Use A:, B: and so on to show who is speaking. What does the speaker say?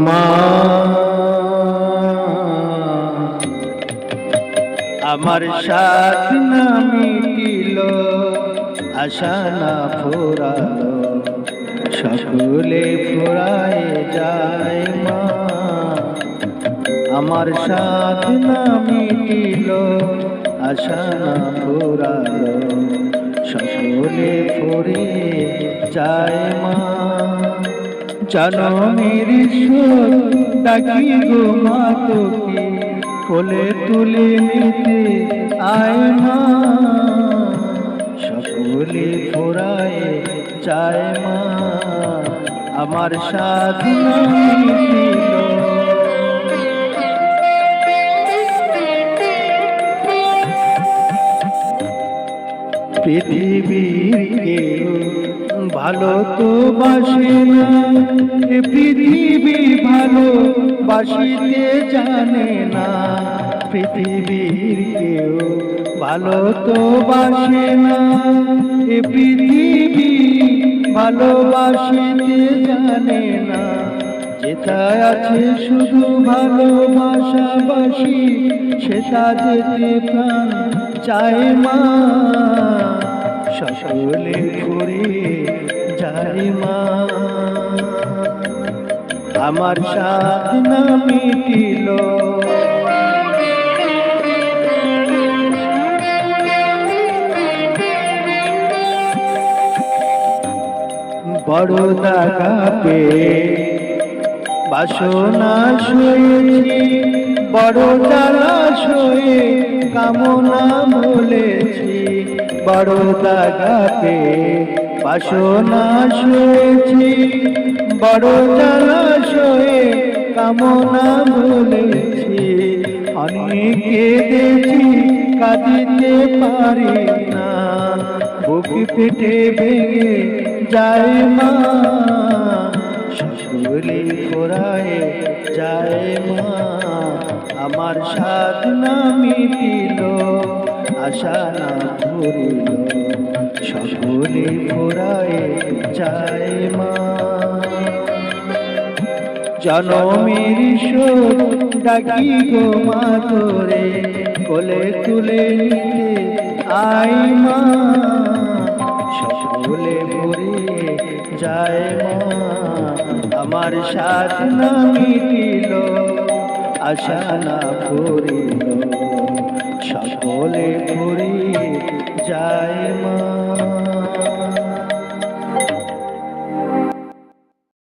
A: মা আমার সাথ না মিটিল, আশা না ফুরালো, সকলে ফুরায় যায় মা। আমার সাথ না মিটিল, আশা না ফুরালো, সকলে ফুরে যায় মা। জনমের সুর ডাকি গো মা তোকে, কোলে তুলে নিতে আয় মা। সকলে ফুরায় যায় মা, আমার সাথ না মিটিল। পৃথিবীর কেউ ভালো তো বাসে না, এ পৃথিবী ভালো বাসিতে জানে না। পৃথিবীর কেউ ভালো তো বাসে না, এ পৃথিবী ভালোবাসিতে জানে না। যেথায় আছে শুধু ভালোবাসাবাসি, সেটা যেতে প্রাণ চায় মা। সকলে ঘুরে যায় মা, আমার সাথ না মিটিল। বড় দাগা পে বাসনা শুয়েছি, বড় জ্বালা শুয়ে কামনা বলেছি। বড় দাগাতে বাসনা শুয়েছি, বড় জ্বালা শুয়ে কামনা বলেছি। অনেক কেঁদেছি কাঁদিতে পারি না, বুক পেটে ভেঙে যায় মা। সকলে ফুরায় যায় মা, আমার সাথ না মিটিল, আশা না ফুরিল, সকলে ফুরায় যায় মা। জনমের সুর ডাকি গো মা তোরে, কোলে তুলে নিতে আয় মা। সকলে ফুরে যায় মা, আমার সাথ না মিটিল, আশা না ফুরিল, সকলে ফুরে যায় মা।